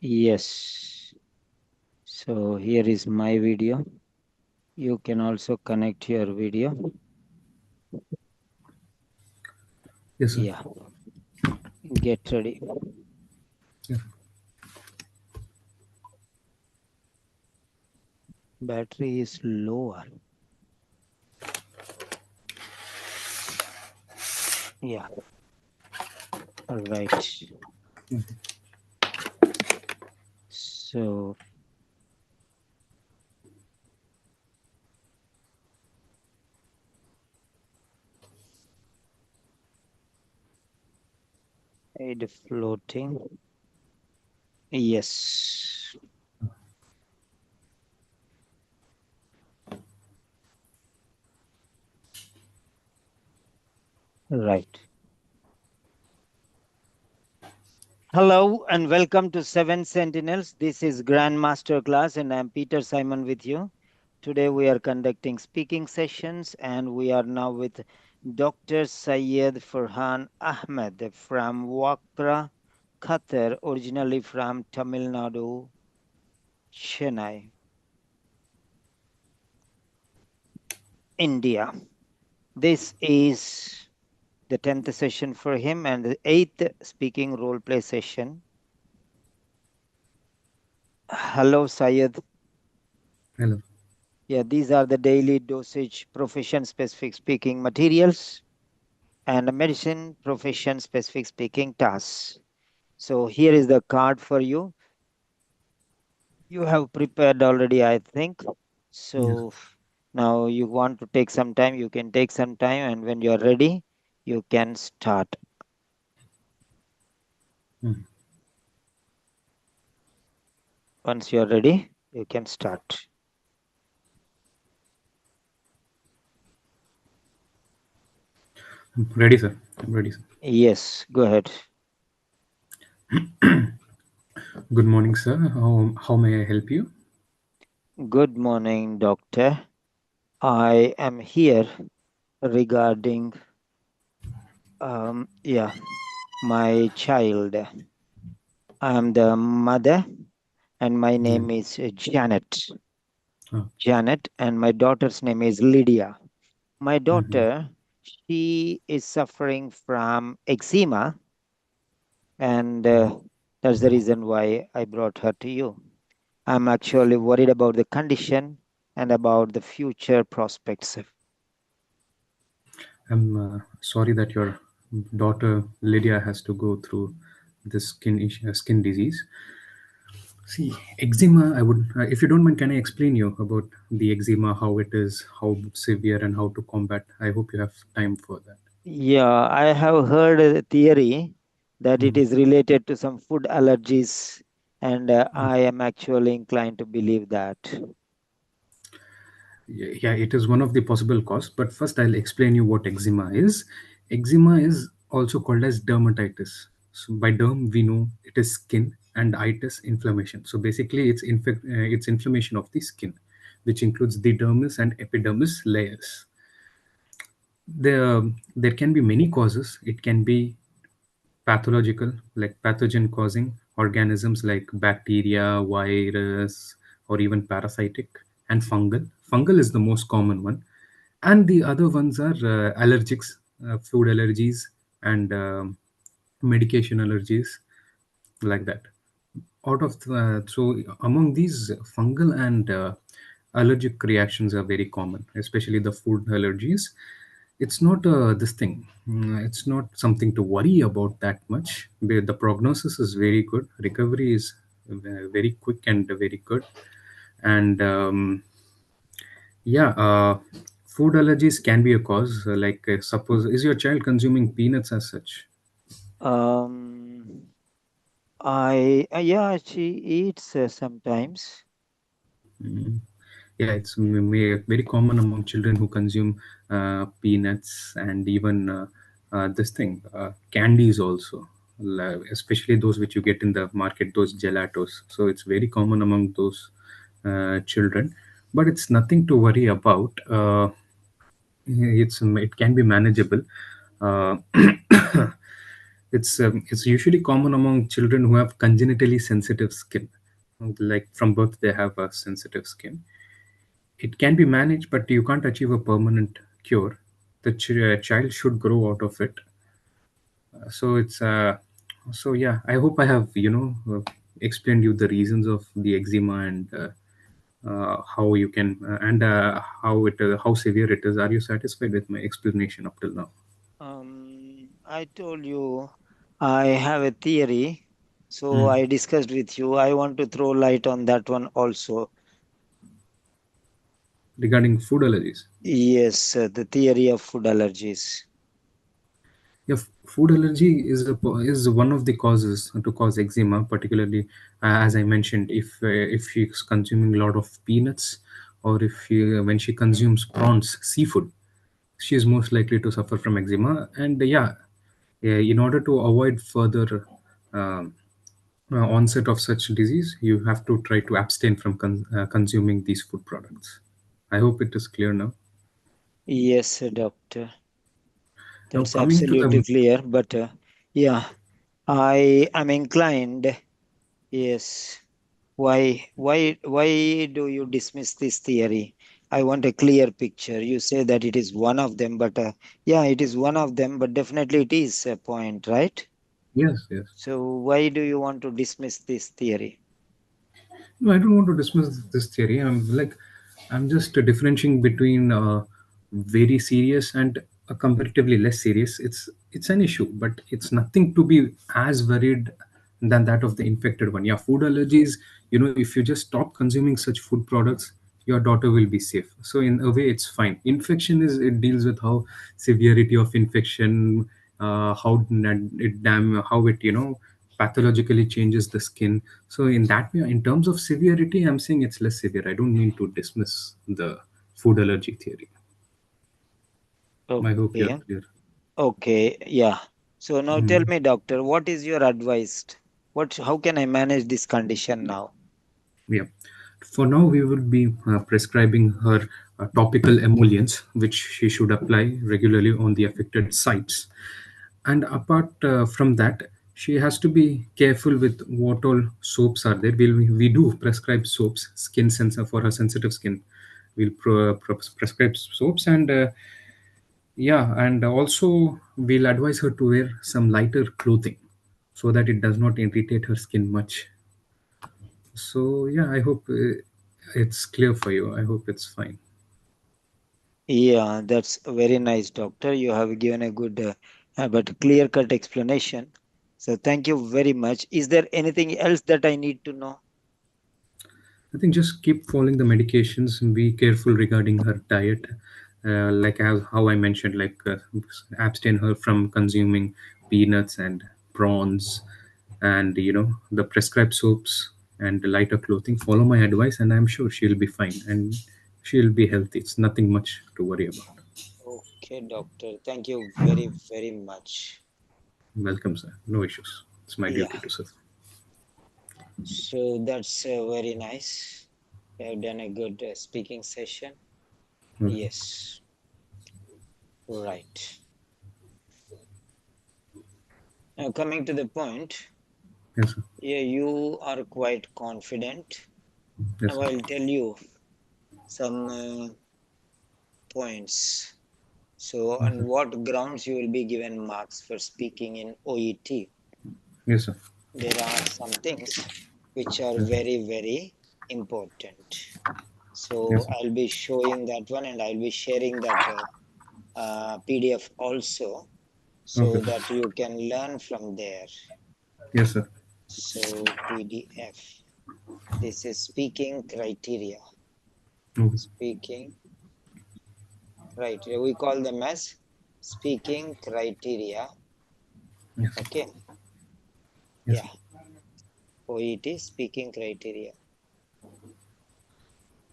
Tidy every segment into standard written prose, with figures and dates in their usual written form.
Yes. So here is my video. You can also connect your video. Yes, sir. Yeah. Get ready. Yeah. Battery is lower. Yeah. All right. So it floating. Yes. Right. Hello and welcome to Seven Sentinels. This is Grand Master Class and I'm Peter Simon with you. Today we are conducting speaking sessions and we are now with Dr. Syed Farhan Ahmed from Wakra, Qatar, originally from Tamil Nadu, Chennai, India. This is the 10th session for him and the 8th speaking role play session. Hello, Syed. Hello. Yeah, these are the daily dosage profession specific speaking materials and medicine profession specific speaking tasks. So here is the card for you. You have prepared already, I think. Yes. So now you want to take some time, you can take some time, and when you are ready, you can start. Mm. Once you are ready, you can start. I'm ready, sir. I'm ready, sir. Yes, go ahead. Good morning, sir. How may I help you? Good morning, doctor. I am here regarding yeah, my child. I am the mother, and my Yeah. name is Janet. Oh. Janet, and my daughter's name is Lydia. My Mhm. daughter, she is suffering from eczema, and that's the reason why I brought her to you. I'm actually worried about the condition and about the future prospects. I'm sorry that your daughter Lydia has to go through this skin disease. See, eczema. I would, if you don't mind, can I explain you about the eczema, how it is, how severe, and how to combat? I hope you have time for that. Yeah, I have heard a theory that it Mm. is related to some food allergies, and I am actually inclined to believe that. Yeah, it is one of the possible cause, but first I'll explain you what eczema is. Eczema is also called as dermatitis. So by derm we know it is skin, and itis inflammation. So basically it's inflammation of the skin, which includes the dermis and epidermis layers. There can be many causes. It can be pathological, like pathogen causing organisms like bacteria, virus, or even parasitic, and fungal. Fungal is the most common one, and the other ones are allergics, food allergies, and medication allergies, like that. So among these, fungal and allergic reactions are very common, especially the food allergies. It's not this thing. It's not something to worry about that much. The prognosis is very good. Recovery is very quick and very good. And yeah, food allergies can be a cause. Suppose, is your child consuming peanuts as such? Um, yeah, she eats sometimes. Mm. Yeah, it's very common among children who consume peanuts and even this thing, candies also, especially those which you get in the market, those gelatos. So it's very common among those children, but it's nothing to worry about. It can be manageable. Uh, It's usually common among children who have congenitally sensitive skin, like from birth they have a sensitive skin. It can be managed, but you can't achieve a permanent cure. The child should grow out of it. So it's so yeah. I hope I have explained you the reasons of the eczema and how you can and how severe it is. Are you satisfied with my explanation up till now? I told you I have a theory, so Mm. I discussed with you. I want to throw light on that one also. Regarding food allergies. Yes, the theory of food allergies. Yeah, food allergy is one of the causes to cause eczema, particularly as I mentioned, if she's consuming a lot of peanuts, or if when she consumes prawns, seafood, she is most likely to suffer from eczema. And yeah, in order to avoid further um, onset of such disease, you have to try to abstain from consuming these food products. I hope it is clear now. Yes, doctor. Now That's coming to absolutely the clear. But yeah, I am inclined. Yes. Why do you dismiss this theory? I want a clear picture. You say that it is one of them, but yeah, it is one of them, but definitely it is a point, right? yes, yes. So why do you want to dismiss this theory? No, I don't want to dismiss this theory. I'm just differentiating between very serious and comparatively less serious. It's an issue, but it's nothing to be as worried than that of the infected one. Yeah, food allergies. If you just stop consuming such food products, your daughter will be safe. So in a way, it's fine. Infection is it deals with how severity of infection, how it pathologically changes the skin. So in that way, in terms of severity, I'm saying it's less severe. I don't mean to dismiss the food allergy theory. I hope you're Okay. clear. Okay. Yeah. So now tell Mm. me, doctor, what is your advice? How can I manage this condition now? Yeah. For now, we will be prescribing her topical emollients, which she should apply regularly on the affected sites. And apart from that, she has to be careful with what all soaps are there. We do prescribe soaps, skin sensor for her sensitive skin. We'll prescribe soaps, and yeah, and also we'll advise her to wear some lighter clothing so that it does not irritate her skin much. So yeah, I hope it's clear for you. I hope it's fine. Yeah, that's very nice, doctor. You have given a good but clear-cut explanation. So thank you very much. Is there anything else that I need to know? I think just keep following the medications and be careful regarding her diet. Like how I mentioned, like abstain her from consuming peanuts and prawns, and the prescribed soaps and the lighter clothing. Follow my advice, and I'm sure she'll be fine and she'll be healthy. It's nothing much to worry about. Okay, doctor. Thank you very, very much. Welcome, sir. No issues. It's my Yeah. duty to serve. So that's very nice. You have done a good speaking session. Okay. Yes. Right. Now coming to the point, Yes, sir. yeah, you are quite confident. Yes, Now sir. I'll tell you some points. So, on Okay. what grounds you will be given marks for speaking in OET? Yes, sir. There are some things which are Yes, very, very important. yes, So, sir. I'll be showing that one and I'll be sharing that PDF also Okay. so that you can learn from there. Yes, sir. So, PDF. This is speaking criteria. Okay. Speaking criteria. We call them as speaking criteria. Yes, sir. Okay. Yes, Yeah. sir. OET speaking criteria.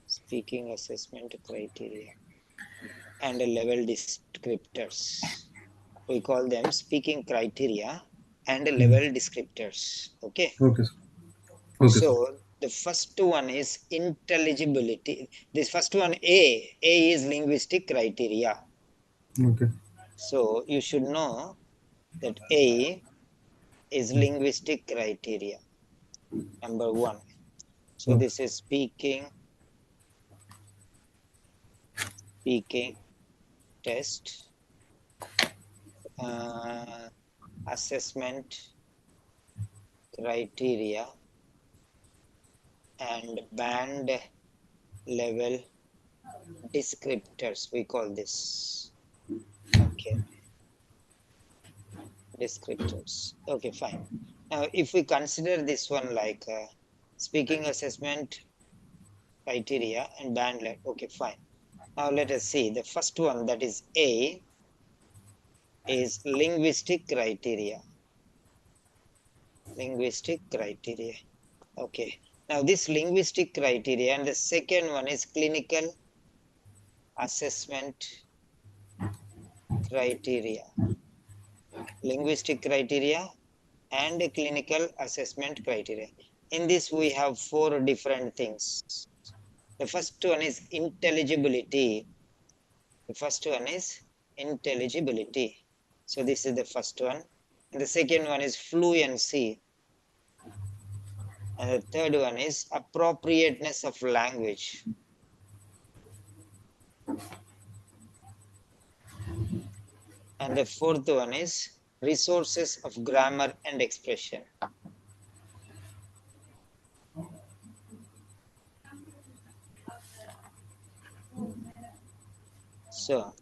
Speaking assessment criteria and level descriptors. We call them speaking criteria and Mm. level descriptors. Okay. Okay, sir. Okay, sir. So the first one is intelligibility. This first one, A is linguistic criteria. Okay. So you should know that A. is linguistic criteria. Number one. So Okay. this is speaking test, uh, assessment criteria, and band level descriptors. We call this. Okay, descriptors. Okay, fine. Now, if we consider this one like speaking assessment criteria and band level, okay, fine. Now let us see. The first one, that is A, is linguistic criteria. Linguistic criteria. Okay. Now this linguistic criteria, and the second one is clinical assessment criteria. Linguistic criteria and clinical assessment criteria. In this we have four different things. The first one is intelligibility. The first one is intelligibility. So this is the first one. And the second one is fluency. And the third one is appropriateness of language. And the fourth one is resources of grammar and expression. So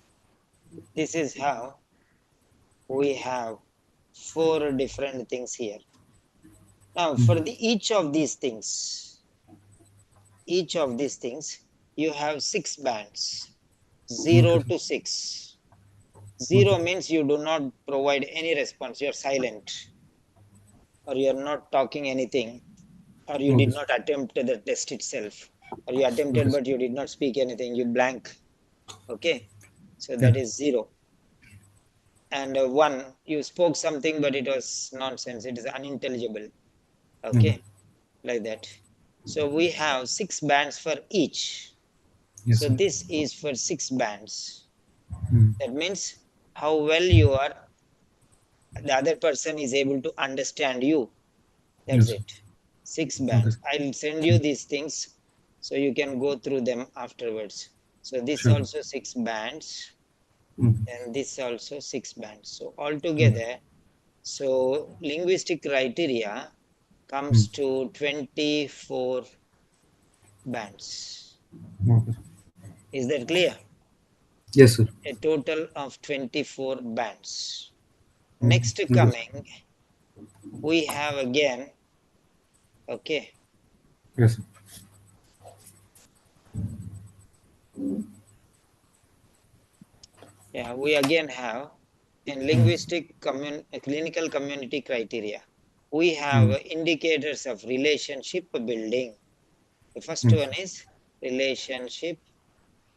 this is how we have four different things here. Now for each of these things, you have 6 bands, 0 Okay, sir. to 6. Okay. 0 means you do not provide any response, you're silent, or you're not talking anything, or you Okay, did sir. not attempt the test itself, or you attempted Okay, sir. but you did not speak anything, you blank. Okay, so Yeah. that is 0. And 1, you spoke something but it was nonsense, it is unintelligible. Okay. Okay, like that. So we have 6 bands for each. Yes, So sir. this is for 6 bands. Mm. That means how well you are, the other person is able to understand you. That's Yes, sir. it. Six Okay. bands. I'll send you these things so you can go through them afterwards. So this Sure, sir. also 6 bands, Mm. and this also 6 bands. So Okay. altogether, so linguistic criteria Mm. comes to 24 bands. Okay, sir. Is that clear? Yes, sir. A total of 24 bands. Mm. Next Okay, sir. coming, we have again, okay, Yes, sir. yeah, we again have in clinical community criteria. We have Mm. indicators of relationship building. The first Mm. one is relationship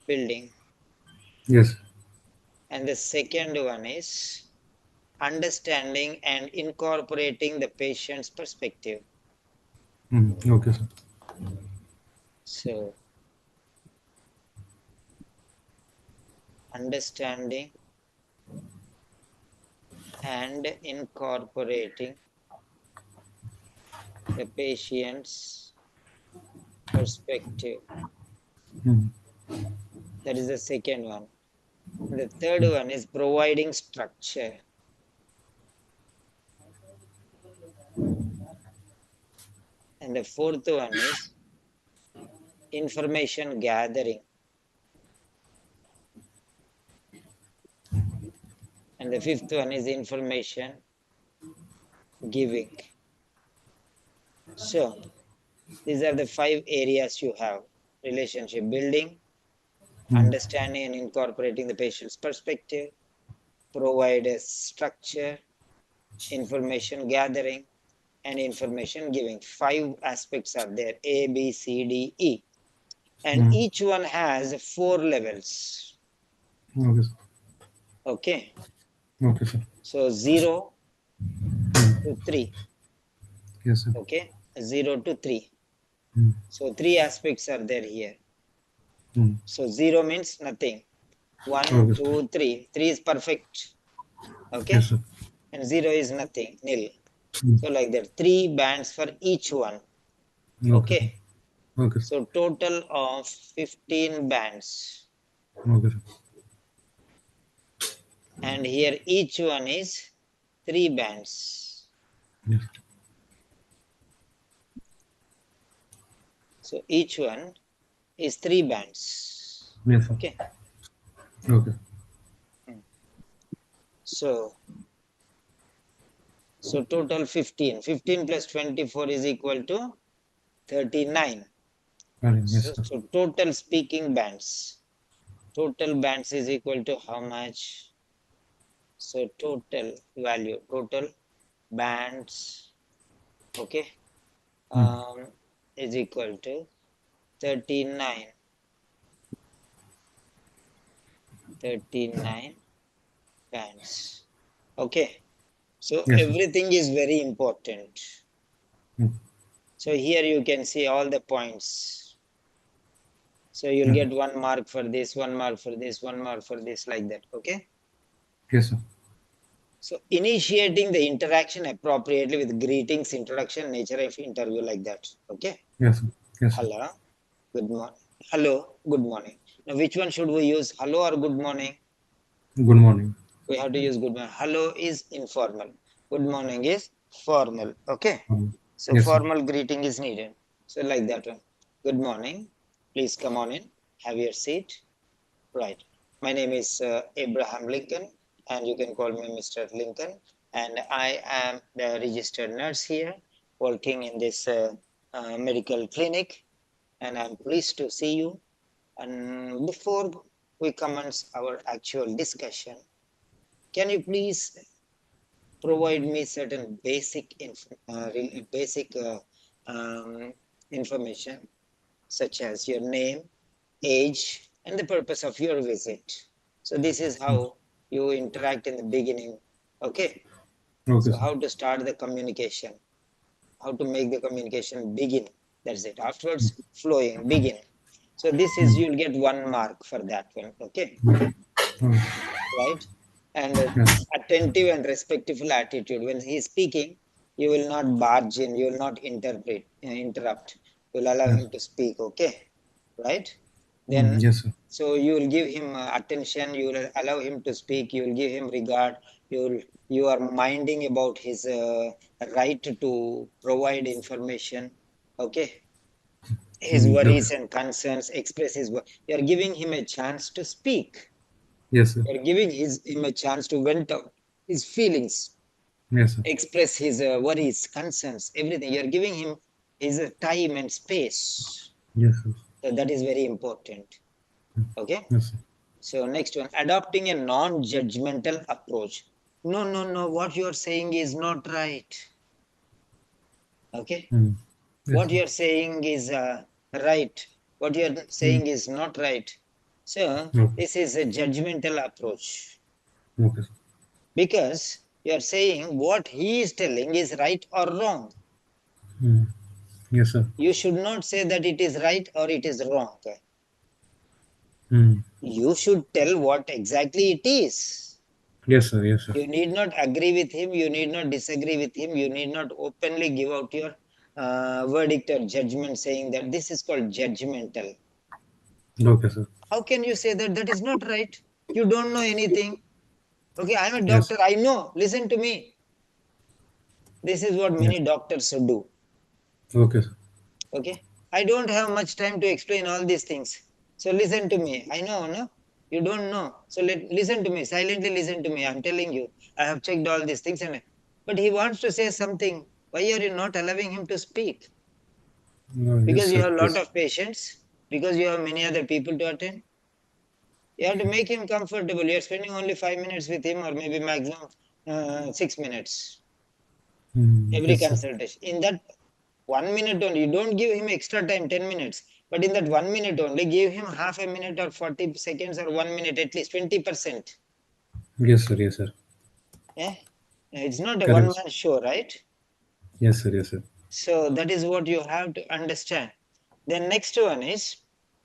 building, Yes. and the second one is understanding and incorporating the patient's perspective. Mm. Okay, sir. So, understanding and incorporating the patient's perspective. Mm. That is the second one. And the third one is providing structure. And the fourth one is information gathering. And the fifth one is information giving. So these are the 5 areas you have: relationship building, Mm. understanding and incorporating the patient's perspective, provide a structure, information gathering, and information giving. 5 aspects are there: A, B, C, D, E. And Mm. each one has 4 levels. Okay, sir. Okay. Okay, sir. So 0 to 3. Yes, sir. Okay. 0 to 3. Mm. So 3 aspects are there here. Mm. So 0 means nothing. One, Okay, sir. two, three. 3 is perfect. Yes, Okay. sir. And 0 is nothing, nil. Mm. So like that, 3 bands for each one. Okay, sir. Okay. Okay, sir. So total of 15 bands. Okay, sir. And here each one is 3 bands. Yes. So each one is 3 bands. Yes, sir. Okay. Okay. Hmm. So total 15. 15 plus 24 is equal to 39. Fine. Yes, So, sir. so total speaking bands. Total bands is equal to how much? So total value, total bands, okay, Mm. um, is equal to 39. 39 bands. Okay. So Yes, sir. everything is very important. Mm. So here you can see all the points. So you'll Okay. get 1 mark for this, 1 mark for this, 1 mark for this, like that. Okay. Yes, sir. So initiating the interaction appropriately with greetings, introduction, nature of interview, like that. Okay. Yes, sir. Yes, sir. Hello, good morning. Hello, good morning. Now which one should we use? Hello or good morning? Good morning. We have to use good morning. Hello is informal. Good morning is formal. Okay. So Yes, sir. formal greeting is needed. So like that one. Good morning. Please come on in. Have your seat. Right. My name is Abraham Lincoln, and you can call me Mr. Lincoln. And I am the registered nurse here, working in this medical clinic. And I'm pleased to see you. And before we commence our actual discussion, can you please provide me certain basic um, information, such as your name, age, and the purpose of your visit? So this is Mm. how you interact in the beginning. Okay. Okay, So sir. how to start the communication, how to make the communication begin. That's it. Afterwards, flowing, begin. So this is, Mm. you'll get 1 mark for that one. Okay. Okay. Right? And Yes. attentive and respectful attitude. When he is speaking, you will not barge in, you will not interrupt. You will allow Yes. him to speak, okay? Right? Mm. Then, Yes, sir. so you will give him attention, you will allow him to speak, you will give him regard, you are minding about his right to provide information, okay? His Mm. Okay. worries and concerns, express his, you are giving him a chance to speak, Yes, sir. you're giving him a chance to vent out his feelings, Yes, sir. express his worries, concerns, everything. You're giving him his time and space. Yes, sir. So that is very important. Okay. Yes, sir. So next one, adopting a non-judgmental approach. No, no, no. What you're saying is not right. Okay. Mm. Yes, What sir. you're saying is right. What you're Mm. saying is not right. So Okay. this is a judgmental approach, Okay, sir. because you are saying what he is telling is right or wrong. Mm. Yes, sir. You should not say that it is right or it is wrong. Mm. You should tell what exactly it is. Yes, sir. Yes, sir. You need not agree with him, you need not disagree with him, you need not openly give out your verdict or judgment saying that this is called judgmental. Okay, sir. How can you say that that is not right? You don't know anything. Okay, I'm a Yes. doctor, I know. Listen to me. This is what Yes. many doctors do. Okay, sir. Okay, I don't have much time to explain all these things. So listen to me. I know, no? You don't know. So listen to me. Silently listen to me. I'm telling you. I have checked all these things, but he wants to say something. Why are you not allowing him to speak? No, yes, Because you sir. have a lot Yes. of patients. Because you have many other people to attend. You have to make him comfortable. You're spending only 5 minutes with him, or maybe maximum 6 minutes Mm. every Yes, sir. consultation. In that 1 minute only, you don't give him extra time, 10 minutes. But in that 1 minute only, give him half a minute or 40 seconds or 1 minute, at least 20%. Yes, sir. Yes, sir. Yeah. It's not a one Correct. man show, right? Yes, sir. Yes, sir. So that is what you have to understand. The next one is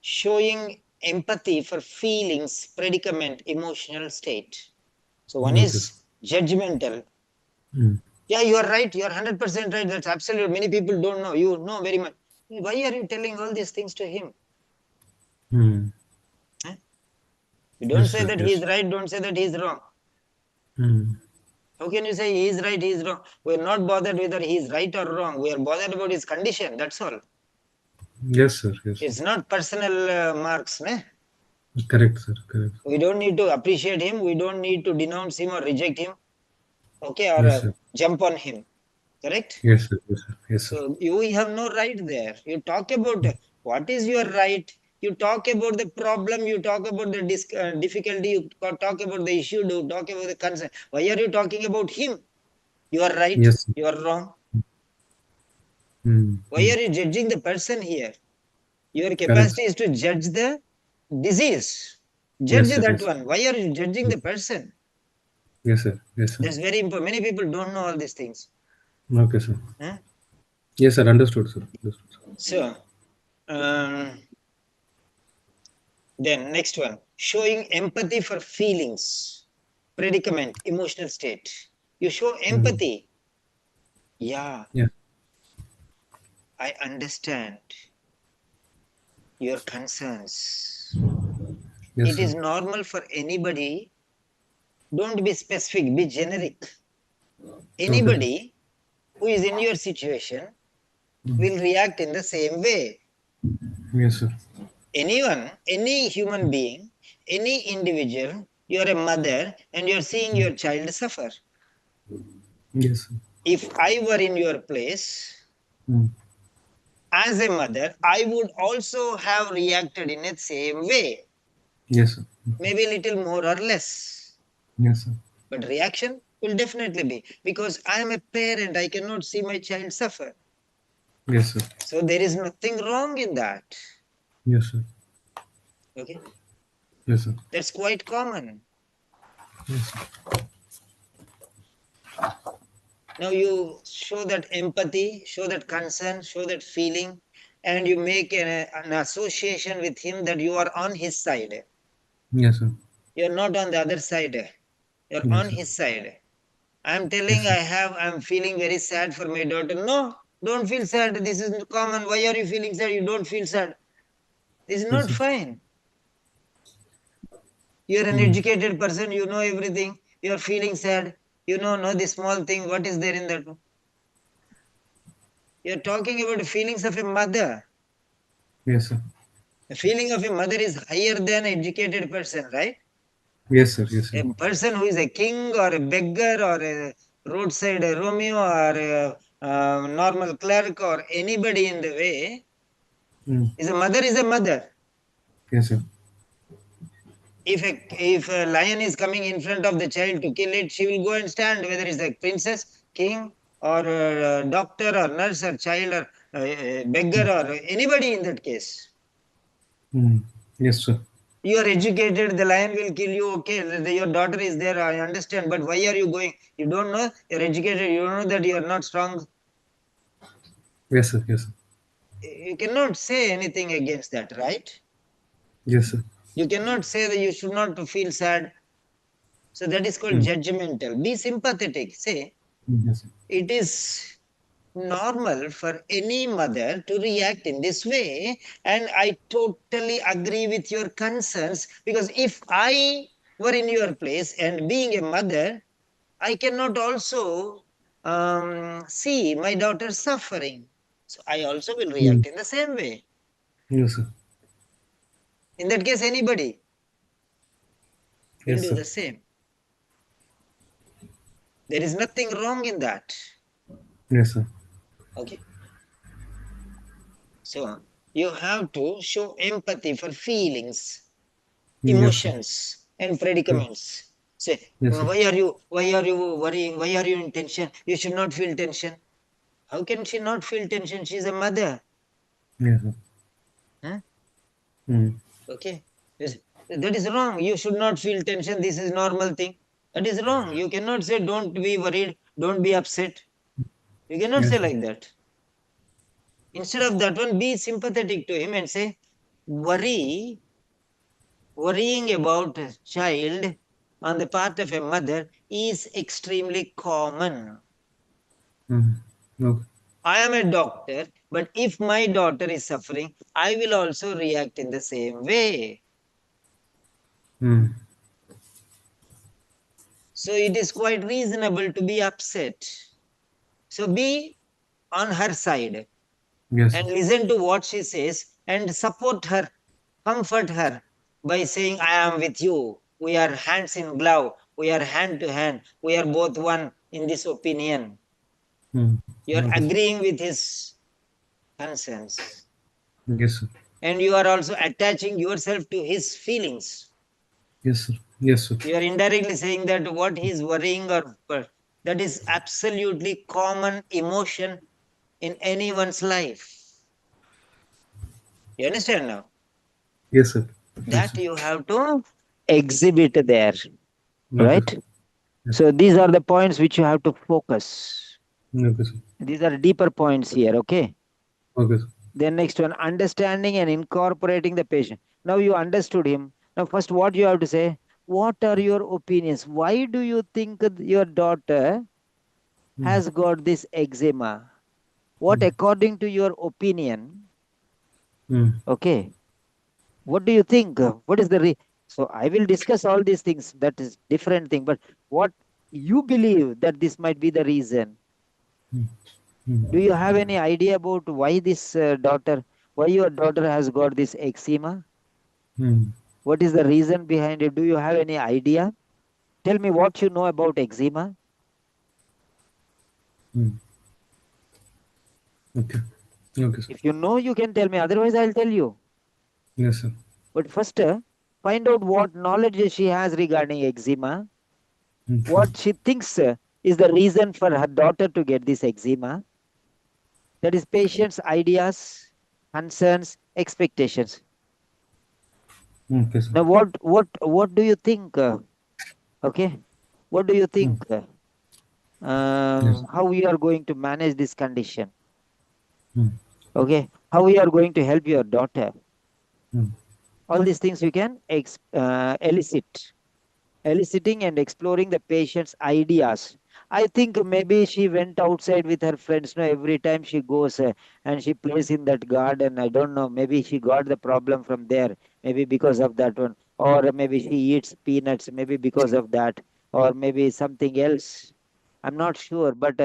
showing empathy for feelings, predicament, emotional state. So one Okay, sir. is judgmental, Mm. Yeah, you are right. You are 100% right. That's absolute. Many people don't know. You know very much. Why are you telling all these things to him? Hmm. Eh? You don't Yes, say sir. that he is Yes. right. Don't say that he is wrong. Hmm. How can you say he is right, he is wrong? We are not bothered whether he is right or wrong. We are bothered about his condition. That's all. Yes, sir. Yes, sir. It's not personal marks. Ne? Correct, sir. Correct. We don't need to appreciate him. We don't need to denounce him or reject him. Okay, or Yes, sir. jump on him. Correct? Yes, sir. Yes, sir. Yes, sir. So you have no right there. You talk about what is your right. You talk about the problem. You talk about the difficulty. You talk about the issue. You talk about the concern. Why are you talking about him? You are right. Yes, sir. You are wrong. Hmm. Why Hmm. are you judging the person here? Your Correct, capacity sir. is to judge the disease. Judge Yes, sir. that Yes. one. Why are you judging Yes. the person? Yes, sir. Yes, sir. That's very important. Many people don't know all these things. Okay, sir. Huh? Yes, sir. Understood, sir. Understood, sir. So, um, then next one, showing empathy for feelings, predicament, emotional state. You show Hmm. empathy. Yeah, Yeah. I understand your concerns. Yes, It sir. is normal for anybody. Don't be specific, be generic. Okay, sir. Anybody who is in your situation Hmm. will react in the same way. Yes, sir. Anyone, any human being, any individual, you're a mother and you're seeing your child suffer. Yes, sir. If I were in your place Hmm. as a mother, I would also have reacted in the same way, Yes, sir. maybe a little more or less. Yes, sir. But reaction will definitely be because I am a parent, I cannot see my child suffer. Yes, sir. So there is nothing wrong in that. Yes, sir. Okay, Yes, sir. that's quite common. Yes, sir. Now you show that empathy, show that concern, show that feeling, and you make an association with him that you are on his side. Yes, sir. You're not on the other side. You're Yes, on sir. his side. I'm Yes, telling sir. I'm feeling very sad for my daughter. No, don't feel sad. This is common. Why are you feeling sad? You don't feel sad. This is Yes, not sir. fine. You're an Hmm. educated person. You know everything. You're feeling sad. You know the small thing. What is there in that? You're talking about the feelings of a mother. Yes, sir. The feeling of a mother is higher than an educated person, right? Yes, sir. Yes, sir. A person who is a king or a beggar or a roadside Romeo or a normal clerk or anybody in the way Hmm. is a mother is a mother. Yes, sir. If a lion is coming in front of the child to kill it, she will go and stand, whether it's a princess, king, or a doctor or nurse or child or beggar or anybody in that case. Hmm. Yes, sir. You are educated, the lion will kill you. Okay, your daughter is there, I understand, but why are you going? You don't know, you're educated, you don't know that you are not strong. Yes, sir. Yes, sir. You cannot say anything against that, right? Yes, sir. You cannot say that you should not feel sad. So that is called Hmm. judgmental. Be sympathetic. Say, Yes, sir. it is normal for any mother to react in this way, and I totally agree with your concerns because if I were in your place and being a mother, I cannot also see my daughter suffering. So I also will Hmm. react in the same way. Yes, sir. In that case, anybody will Yes, do sir. the same. There is nothing wrong in that. Yes, sir. Okay. So you have to show empathy for feelings, Yes, sir. emotions, and Yes, predicaments. Say, yes, sir. why are you worrying? Why are you in tension? You should not feel tension. How can she not feel tension? She's a mother. Yes, sir. Huh? Hmm. Okay. Yes. That is wrong. You should not feel tension. This is normal thing. That is wrong. You cannot say don't be worried, don't be upset. You cannot Yes, say sir. like that. Instead of that one, be sympathetic to him and say, worry, worrying about a child on the part of a mother is extremely common. Mm. Okay. I am a doctor, but if my daughter is suffering, I will also react in the same way. Mm. So it is quite reasonable to be upset. So be on her side Yes, and sir. listen to what she says and support her, comfort her by saying, I am with you. We are hands in glove. We are hand to hand. We are both one in this opinion. Mm. You are Okay, sir. agreeing with his concerns. Yes, sir. And you are also attaching yourself to his feelings. Yes, sir. Yes, sir. You are indirectly saying that what he is worrying or that is absolutely common emotion in anyone's life. You understand now? Yes, sir. Yes, That sir. you have to exhibit there, Okay, sir. right? Yes. So these are the points which you have to focus. Okay, sir. These are deeper points here, okay? Okay, sir. Then next one, understanding and incorporating the patient. Now you understood him. Now first what you have to say, what are your opinions? Why do you think that your daughter Mm. has got this eczema? What Mm. according to your opinion, Mm. okay? What do you think? What is the so I will discuss all these things. That is different thing. But what you believe that this might be the reason? Mm. Mm. Do you have any idea about why this why your daughter has got this eczema? Mm. What is the reason behind it? Do you have any idea? Tell me what you know about eczema. Mm. Okay. Okay, sir. If you know, you can tell me. Otherwise, I'll tell you. Yes, sir. But first, find out what knowledge she has regarding eczema. Okay. What she thinks is the reason for her daughter to get this eczema. That is patient's ideas, concerns, expectations. Okay, sir. Now, what do you think? Okay, what do you Mm. think? Yes. How we are going to manage this condition? Mm. Okay, how we are going to help your daughter? Mm. All these things you can elicit. Eliciting and exploring the patient's ideas. I think maybe she went outside with her friends. No, every time she goes and she plays in that garden. I don't know. Maybe she got the problem from there. Maybe because of that one, or maybe she eats peanuts. Maybe because of that, or maybe something else. I'm not sure, but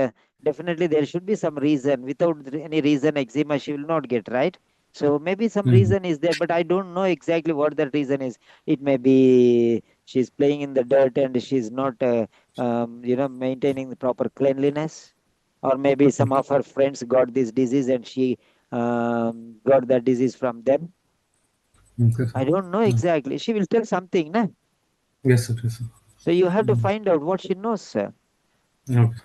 definitely there should be some reason. Without any reason, eczema she will not get, right. So maybe some Mm. reason is there, but I don't know exactly what that reason is. It may be she's playing in the dirt and she's not maintaining the proper cleanliness, or maybe some Okay. of her friends got this disease and she got that disease from them. Okay, sir. I don't know Mm. exactly. She will tell something, nah? Yes, sir. Yes, sir. So you have to Mm. find out what she knows, sir. Okay.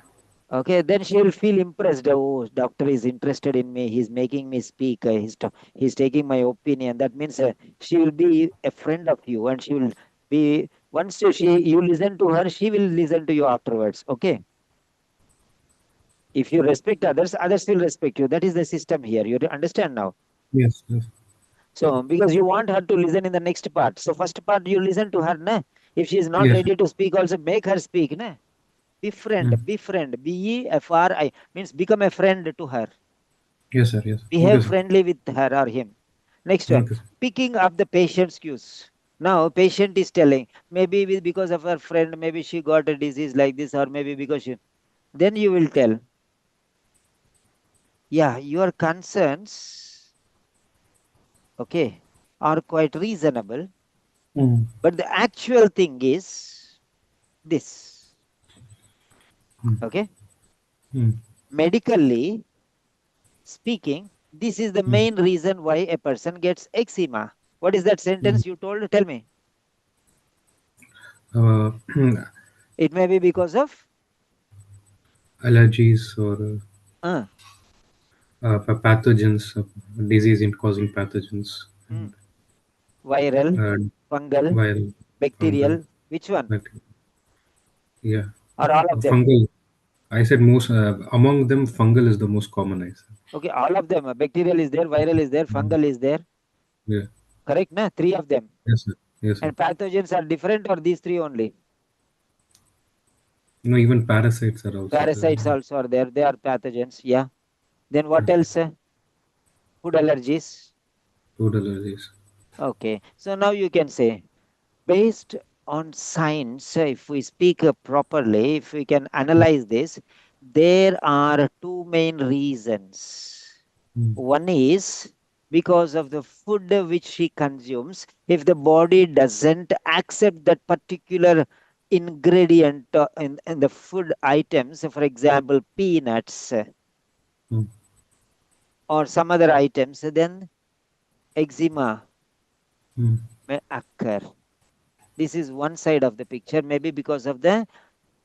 Okay, then she will feel impressed. Oh, doctor is interested in me. He's making me speak. He's taking my opinion. That means she will be a friend of you, and she will be once you listen to her, she will listen to you afterwards. Okay, if you respect others, others will respect you. That is the system here. You understand now? Yes. Yes. So because you want her to listen in the next part, so first part you listen to her, na? If she is not Yes. ready to speak, also make her speak, na? Mm. Befriend, BEFRI means become a friend to her. Yes, sir. Yes. Okay, Behave sir. friendly with her or him. Next one, Okay, sir. picking up the patient's cues. Now, patient is telling, maybe because of her friend, maybe she got a disease like this, or maybe because she. Then you will tell, yeah, your concerns, okay, are quite reasonable, Mm. but the actual thing is this, Mm. okay. Mm. Medically speaking, this is the Mm. main reason why a person gets eczema. What is that Mm. sentence you told? Tell me. Uh, It may be because of allergies or uh, pathogens, disease in causing pathogens, mm, and viral, uh, fungal, viral, fungal, bacterial. Which one? bacteria. Yeah, Or all of them? fungal. I said most among them, fungal is the most common. I said. Okay, all of them. Bacterial is there, viral is there, Mm. fungal is there. Yeah. Correct, na? Three of them. Yes, sir. Yes, sir. And pathogens are different or these three only? Even parasites are also there. Parasites also are there. They are pathogens. Yeah. Then what Okay. else? Food allergies. Food allergies. Okay. So now you can say, based on science, if we speak properly, if we can analyze this, there are two main reasons. Mm. One is because of the food which she consumes. If the body doesn't accept that particular ingredient in the food items, for example, peanuts Mm. or some other items, then eczema Mm. may occur. This is one side of the picture, maybe because of the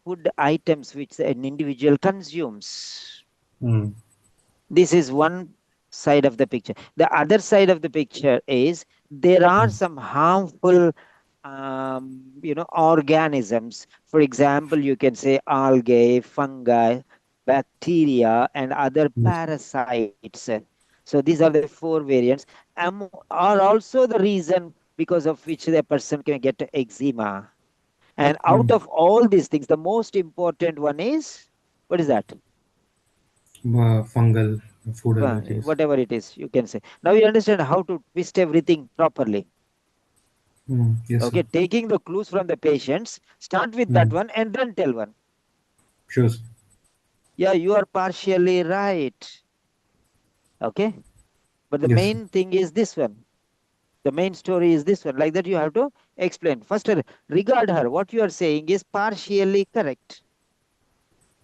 food items which an individual consumes. Mm. This is one side of the picture. The other side of the picture is there are Mm. some harmful organisms. For example, you can say algae, fungi, bacteria, and other Yes. parasites. So these are the four variants, are also the reason because of which the person can get eczema. And out Mm. of all these things, the most important one is, what is that? Fungal food allergies. Whatever it is, you can say. Now you understand how to twist everything properly. Mm. Yes, sir. Okay, taking the clues from the patients, start with Mm. that one and then tell one. Sure, sir. Yeah, you are partially right. Okay, but the Yes, sir. main thing is this one. The main story is this one. Like that, you have to explain. First, regard her. What you are saying is partially correct,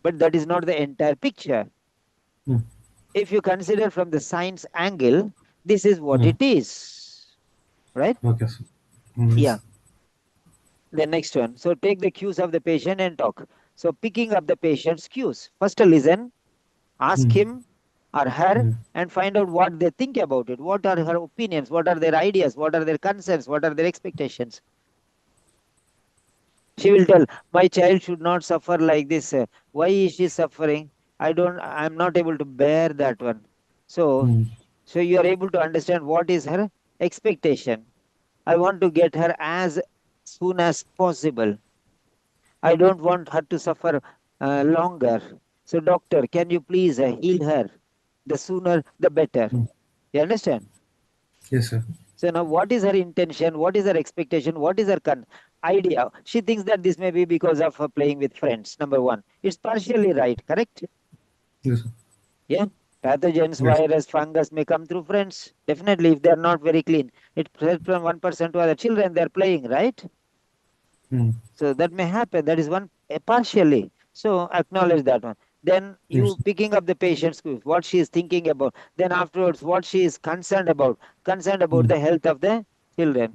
but that is not the entire picture. Mm. If you consider from the science angle, this is what Mm. it is. Right? Okay, sir. Mm. Yeah. Yes. The next one. So take the cues of the patient and talk. So picking up the patient's cues. First, listen, ask Mm. him or her, Mm. and find out what they think about it. What are her opinions? What are their ideas? What are their concerns? What are their expectations? She will tell, my child should not suffer like this. Why is she suffering? I'm not able to bear that one. So, Mm. so you are able to understand what is her expectation. I want to get her as soon as possible. I don't want her to suffer longer. So, doctor, can you please heal her? The sooner, the better. Mm. You understand? Yes, sir. So, now what is her intention? What is her expectation? What is her idea? She thinks that this may be because of her playing with friends. Number one, it's partially right, correct? Yes, sir. Yeah. Pathogens, Yes. virus, fungus may come through friends. Definitely, if they're not very clean, it spread from one person to other. Children, they're playing, right? Mm. So that may happen. That is one partially. So acknowledge that one. Then Yes. you picking up the patient's cues, what she is thinking about. Then afterwards, what she is concerned about Mm. the health of the children.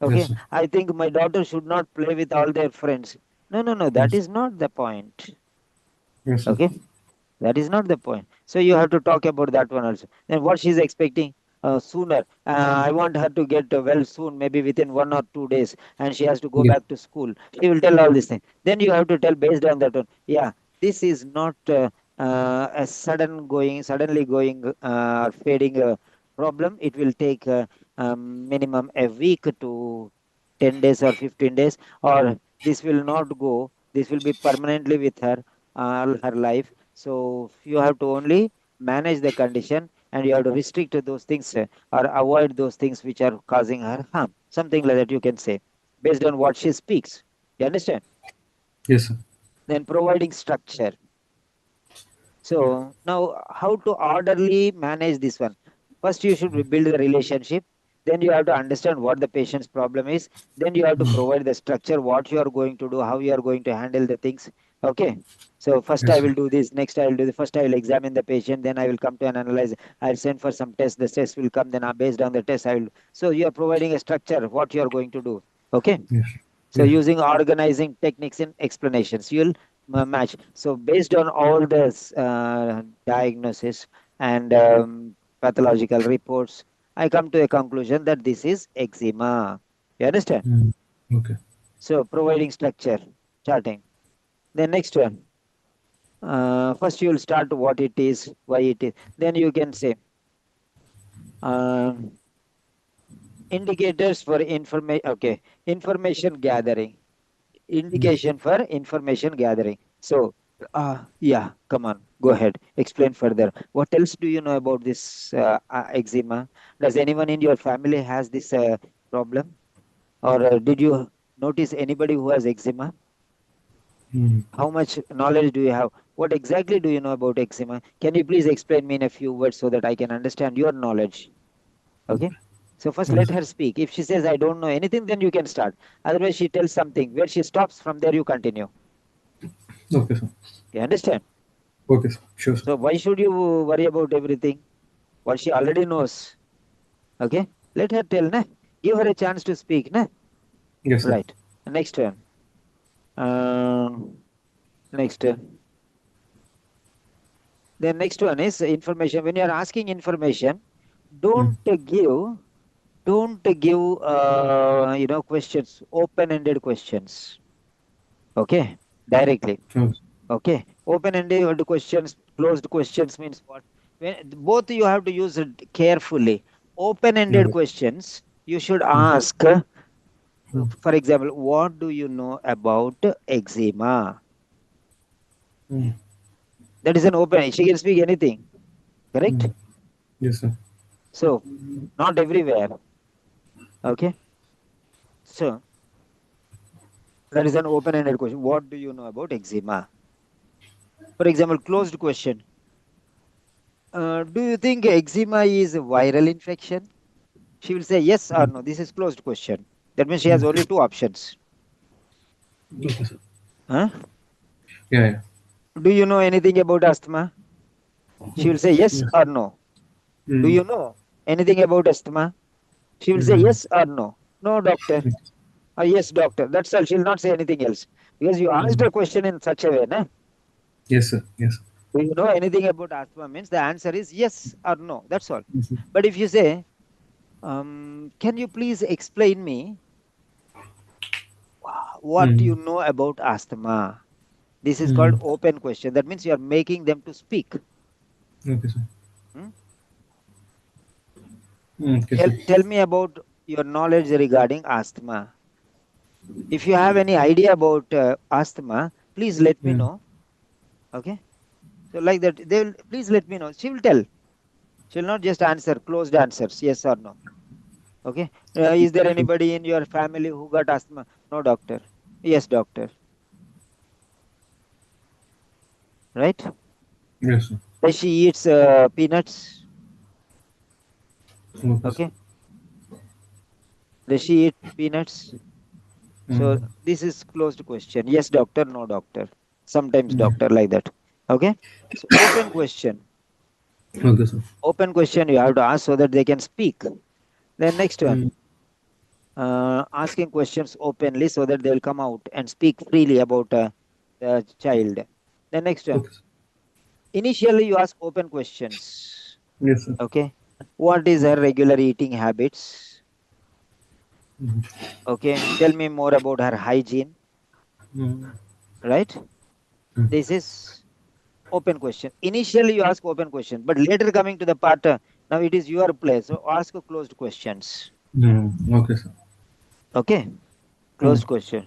Yes, Okay, sir. I think my daughter should not play with all their friends. No, no, no, that Yes. is not the point. Yes, sir. Okay. That is not the point. So you have to talk about that one also. Then what she's expecting sooner. I want her to get well soon, maybe within 1 or 2 days, and she has to go Yes. back to school. She will tell all these things. Then you have to tell based on that one. Yeah, this is not a suddenly going or fading problem. It will take minimum a week to 10 days or 15 days, or this will not go. This will be permanently with her all her life. So you have to only manage the condition and you have to restrict those things or avoid those things which are causing her harm. Something like that you can say based on what she speaks. You understand? Yes, sir. Then providing structure. So now how to orderly manage this one? First, you should build the relationship. Then you have to understand what the patient's problem is. Then you have to provide the structure, what you are going to do, how you are going to handle the things. Okay. So first Yes, I sir. will do this, next I will do the first I will examine the patient, then I will come to an analyze. I'll send for some tests. The tests will come, then based on the test, I will. So you are providing a structure, what you are going to do. Okay. Yes. So Yes. using organizing techniques and explanations, you'll match. So based on all this diagnosis and pathological reports, I come to a conclusion that this is eczema. You understand? Mm. Okay. So providing structure, starting. The next one. First, you'll start what it is, why it is. Then you can say uh, indicators for information. Okay, information gathering. indication for information gathering. So, yeah, come on, go ahead, explain further. What else do you know about this eczema? Does anyone in your family has this problem, or did you notice anybody who has eczema? Mm. How much knowledge do you have? What exactly do you know about eczema? Can you please explain me in a few words so that I can understand your knowledge? Okay. So first Okay, let sir. her speak. If she says I don't know anything, then you can start. Otherwise, she tells something. Where she stops, from there you continue. Okay, sir. You understand? Okay, sir. Sure, sir. So why should you worry about everything? What she already knows. Okay. Let her tell. Na? Give her a chance to speak. Na? Yes, sir. Right. Next one. Next. The next one is information. When you are asking information, Mm. don't give questions, open-ended questions. Okay, directly. Okay. Okay, open-ended questions, closed questions means what? When both you have to use it carefully. Open-ended Okay. questions you should Mm. ask. Mm. For example, what do you know about eczema? Mm. That is an open. She can speak anything. Correct. Mm. Yes, sir. So not everywhere. Okay. So that is an open-ended question. What do you know about eczema? For example, closed question. Do you think eczema is a viral infection? She will say yes or Mm. no. This is closed question. That means she has Mm. only two options. Okay, sir. Huh? Yeah, yeah. Do you know anything about asthma? She will say yes Yes. or no. Do Mm. you know anything about asthma? She will say Mm. yes or no. No, doctor. Or yes, doctor. That's all. She will not say anything else. Because you asked Mm. a question in such a way. Na? Yes, sir. Yes. Do you know anything about asthma? Means the answer is yes or no. That's all. Mhm. But if you say, can you please explain me what you Mm. know about asthma? This is called Mm. open question. That means you are making them to speak. Okay, sir. Hmm? Mm. Okay, sir. Tell me about your knowledge regarding asthma. If you have any idea about asthma, please let me Mm. know. Okay. So like that, they will please let me know. She will tell. She will not just answer closed answers, yes or no. Okay. Is there anybody in your family who got asthma? No, doctor. Yes, doctor. Right? Yes, sir. Does she eats peanuts? Okay, sir. Okay. Does she eat peanuts? So Mm. this is closed question. Yes, doctor, no, doctor. Sometimes Mm. doctor like that. Okay. So open question. Okay, sir. Open question you have to ask so that they can speak. Then next one, Mm. asking questions openly so that they will come out and speak freely about the child. The next one, Okay, sir. initially you ask open questions. Yes, sir. Okay. What is her regular eating habits? Mm. Okay. Tell me more about her hygiene. Mm. Right. Mm. This is open question. Initially, you ask open question, but later coming to the part, now it is your place. So ask closed questions. Mm. Okay, sir. Okay, Mm. closed question.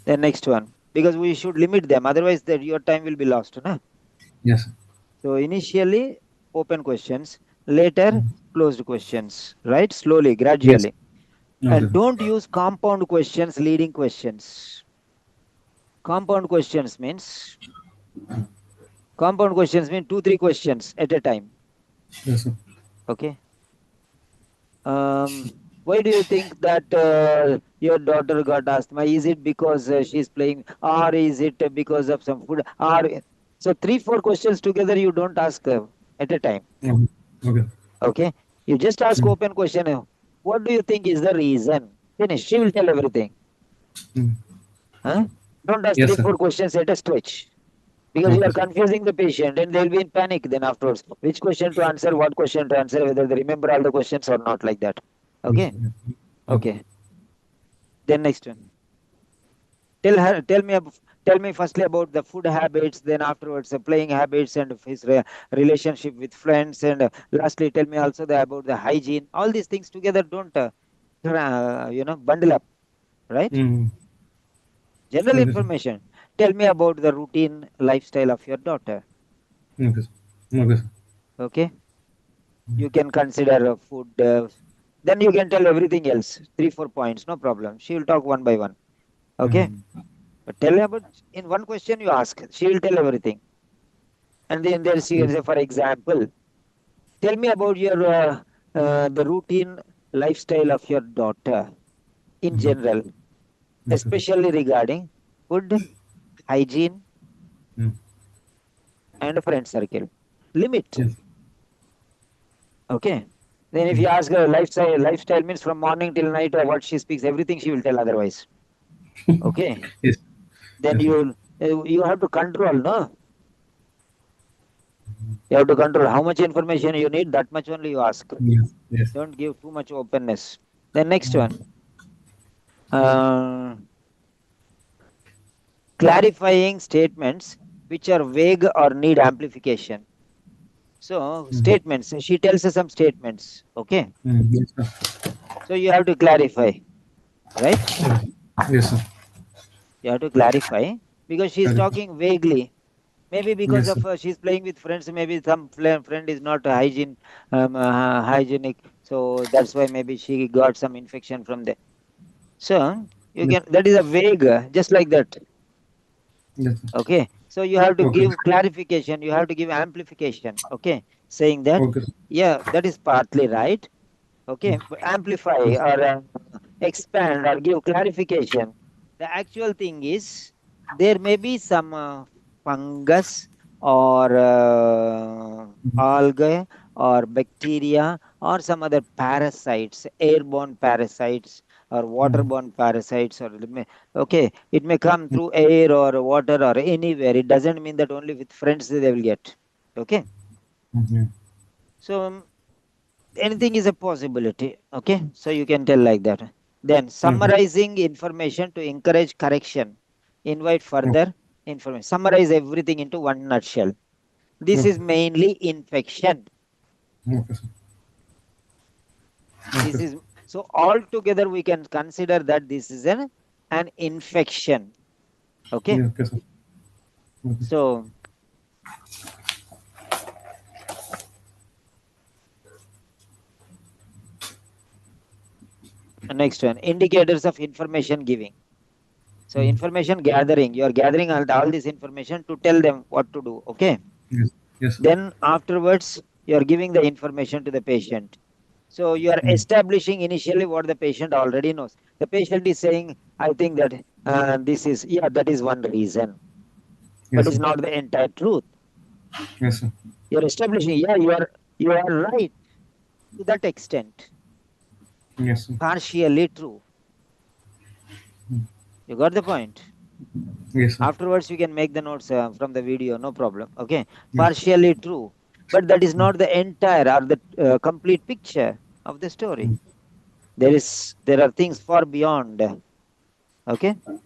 The next one, because we should limit them, otherwise that your time will be lost. Na? Yes, sir. So initially open questions, later Mm. closed questions. Right, slowly, Yes. gradually, Okay, and sir. don't use compound questions, leading questions. Compound questions means two, three questions at a time. Yes, sir. Okay. Why do you think that your daughter got asthma? Is it because she's playing, or is it because of some food? Or so three, four questions together you don't ask at a time. Mm. Okay. Okay, you just ask Mm. open question. What do you think is the reason? Finish. She will tell everything. Mm. Huh? Don't ask Yes, three, sir. four questions at a stretch because you Okay, are sir. confusing the patient and they'll be in panic then afterwards. Which question to answer? What question to answer? Whether they remember all the questions or not, like that. Yes, Okay. sir. Yeah. Okay. Okay. Then next one. Tell her, tell me firstly about the food habits, then afterwards the playing habits and his relationship with friends, and lastly tell me also about the hygiene. All these things together don't, bundle up. right? Mm. General Okay, sir. information. Tell me about the routine lifestyle of your daughter. Okay, sir. Okay, sir. Okay, you can consider food. Then you can tell everything else. Three, 4 points, no problem. She will talk one by one. Okay, Mm. but tell her about in one question you ask. She will tell everything, and then there she can Yes. say, for example, tell me about your the routine lifestyle of your daughter in Mm. general, Okay, sir. especially regarding food, hygiene, Mm. and friend circle. Limit. Yes. Okay. Then if Mm. you ask her lifestyle means from morning till night or what she speaks, everything she will tell otherwise. Okay. Yes. Then Yes, sir. you have to control, no? You have to control how much information you need, that much only you ask. Yes. Yes. Don't give too much openness. Then next one. Uh, clarifying statements which are vague or need amplification. So Mm. statements, she tells us some statements. Okay. Mm. Yes, sir. So you have to clarify, right? Yes, sir. You have to clarify because she is Correct. talking vaguely. Maybe because Yes, sir. of she's playing with friends. Maybe some friend is not hygienic. So that's why maybe she got some infection from there. So you Yes. can that is a vague, just like that. Yes, sir. Okay. So you have to Okay. give clarification. You have to give amplification. Okay. Saying that, Okay. yeah, that is partly right. Okay. But amplify Yes. or expand or give clarification. The actual thing is there may be some fungus or Mm. algae or bacteria or some other parasites, airborne parasites or Mm. waterborne parasites, or okay, it may come through air or water or anywhere. It doesn't mean that only with friends they will get. Okay, Mm. Yeah. so anything is a possibility. Okay, so you can tell like that. Then Okay. summarizing information to encourage correction, invite Okay. further information, summarize everything into one nutshell. This Okay. is mainly infection. Okay, sir. Okay, This sir. is so altogether we can consider that this is an infection. Okay, Yeah, okay, sir. Okay. so next one, indicators of information giving. So Mm. information gathering, you are gathering all this information to tell them what to do. Okay, Yes. Yes, sir. then afterwards you are giving the information to the patient. So you are Mm. establishing initially what the patient already knows. The patient is saying, I think that this is, yeah, that is one reason, but Yes, it's sir. not the entire truth. Yes, sir. You're establishing, yeah, you are right to that extent, Yes, sir. partially true. Mm. You got the point. Yes, sir. Afterwards, you can make the notes from the video, no problem. Okay, Yes. partially true, but that is Mm. not the entire or the complete picture of the story. Mm. There are things far beyond. Okay, Mm.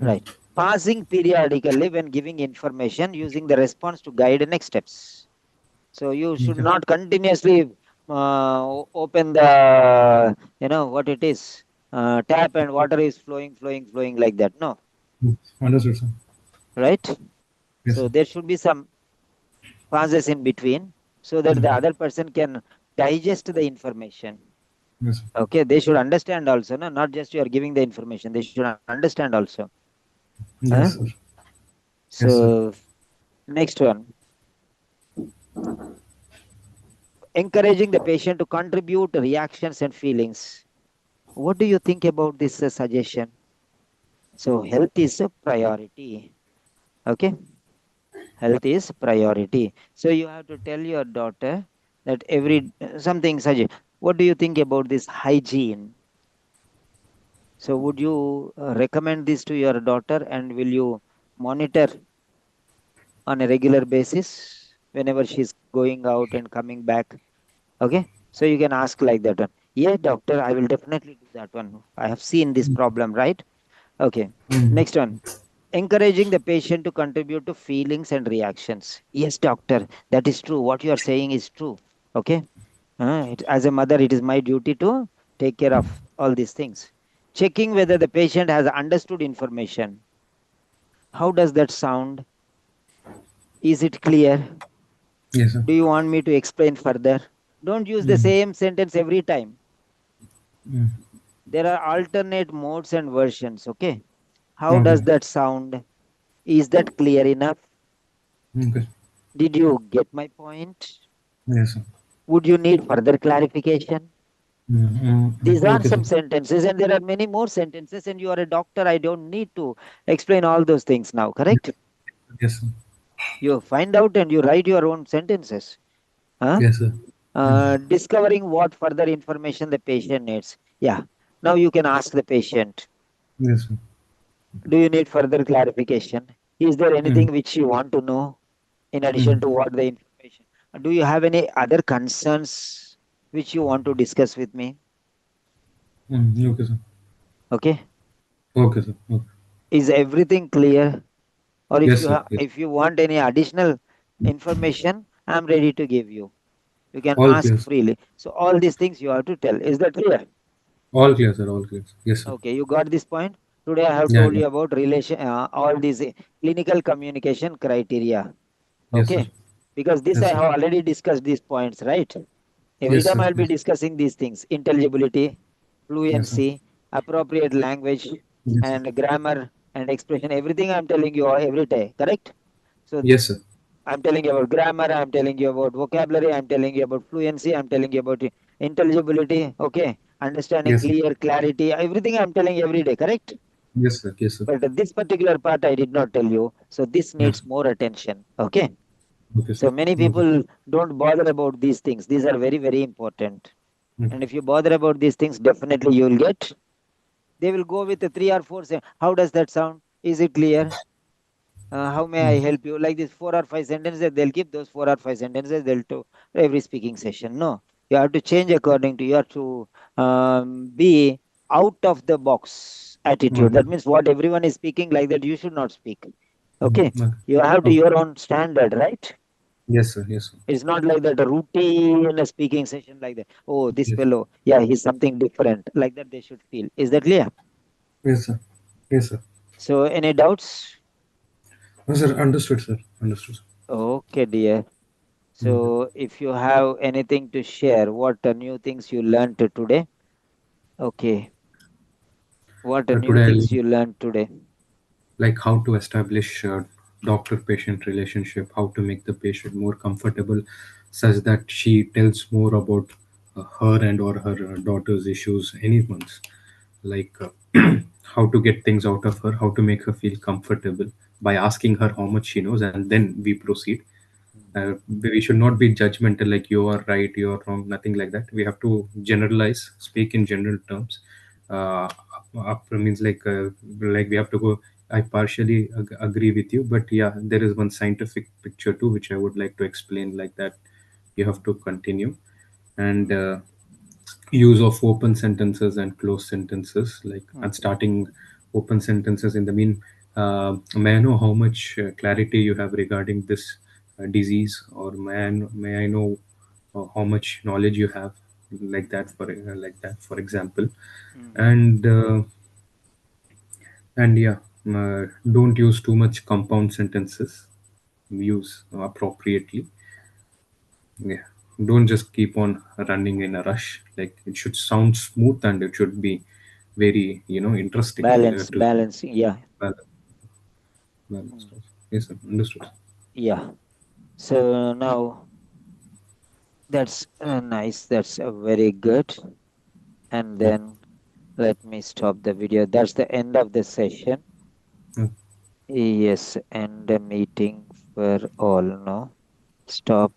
right. Pausing periodically when giving information, using the response to guide next steps. So you should Okay. not continuously open the, what it is, tap and water is flowing, flowing, flowing like that. No, Mm. Understood, sir. right? Yes, So sir. there should be some pauses in between so that the Mm. other person can digest the information. Yes, sir. Okay, they should understand also, no? Not just you are giving the information, they should understand also. Huh? Yes, sir. Yes, sir. So, next one, encouraging the patient to contribute reactions and feelings. What do you think about this suggestion? So, health is a priority. Okay, health is priority. So, you have to tell your daughter that every something suggest. What do you think about this hygiene? So, would you recommend this to your daughter and will you monitor on a regular basis whenever she's going out and coming back? Okay. So, you can ask like that one. Yeah, doctor, I will definitely do that one. I have seen this problem, right? Okay. Mm. Next one. Encouraging the patient to contribute to feelings and reactions. Yes, doctor, that is true. What you are saying is true. Okay. As a mother, it is my duty to take care of all these things. checking whether the patient has understood information. How does that sound? Is it clear? Yes, sir. Do you want me to explain further? Don't use the Mm. same sentence every time. Mm. There are alternate modes and versions. Okay. How Okay. does that sound? Is that clear enough? Okay. Did you get my point? Yes, sir. Would you need further clarification? These are Okay, sir. some sentences, and there are many more sentences. And you are a doctor. I don't need to explain all those things now, correct? Yes, sir. You find out and you write your own sentences. Huh? Yes, sir. Discovering what further information the patient needs. Yeah. Now you can ask the patient, Yes, sir. do you need further clarification? Is there Mm. anything which you want to know in addition Mm. to what the information? Do you have any other concerns which you want to discuss with me? Okay, sir. Okay. Okay, sir. Okay. Is everything clear? Or if Yes, you sir. Yes. if you want any additional information, I'm ready to give you. You can All ask clear, sir. freely. So all these things you have to tell. Is that clear? All clear, sir. All clear, sir. Yes, sir. Okay, you got this point. Today I have Yeah, told yeah. you about relation, all these clinical communication criteria. Yes, sir. Okay, because this I Yes, have sir. already discussed these points, right? Every Yes, time sir. I'll be Yes. discussing these things: intelligibility, Yes, sir. fluency, appropriate language, Yes, sir. and grammar and expression. Everything I'm telling you every day, correct? So Yes, sir. I'm telling you about grammar, I'm telling you about vocabulary, I'm telling you about fluency, I'm telling you about intelligibility, okay? Understanding, Yes, sir. clear, clarity, everything I'm telling every day, correct? Yes, sir. Yes, sir. But this particular part I did not tell you, so this Yes. needs more attention, okay? Okay, sir. So many Okay. people don't bother about these things. These are very, very important. And Okay. if you bother about these things, definitely you will get. They will go with the three or four. Say, how does that sound? Is it clear? How may I Okay. help you? Like this, four or five sentences, they'll keep those four or five sentences, they'll do every speaking session. No, you have to change according to you have to be out of the box attitude. Okay. That means what everyone is speaking like that, you should not speak. Okay, Okay. you have to Okay. your own standard, right? Yes, sir. Yes, sir. It's not like that a routine speaking session like that. Oh, this Yes. fellow, yeah, he's something different. Like that, they should feel. Is that clear? Yes, sir. Yes, sir. So, any doubts? No, sir. Understood, sir. Understood, sir. Okay, dear. Okay. So, if you have anything to share, what are new things you learned today? Okay, what are new Today, things you learned today? like how to establish doctor-patient relationship, how to make the patient more comfortable, such that she tells more about her and or her daughter's issues, anyone's, like how to get things out of her, how to make her feel comfortable by asking her how much she knows, and then we proceed. We should not be judgmental, like you are right, you are wrong, nothing like that. We have to generalize, speak in general terms. Means like we have to go. I partially agree with you, but yeah, there is one scientific picture too which I would like to explain, like that you have to continue. And use of open sentences and closed sentences, like and Mhm. starting open sentences in the mean, may I know how much clarity you have regarding this disease, or may I know how much knowledge you have, like that, for example. Mhm. And yeah, don't use too much compound sentences, use appropriately. Yeah, don't just keep on running in a rush. Like it should sound smooth, and it should be very, interesting Balance, to balance. Yeah. balance. Balance Mm. stuff. Yes, sir. Understood. Yeah. So now that's nice. That's very good. And Yeah. then let me stop the video. That's the end of the session. Yeah. Yes, end the meeting for all. No, stop.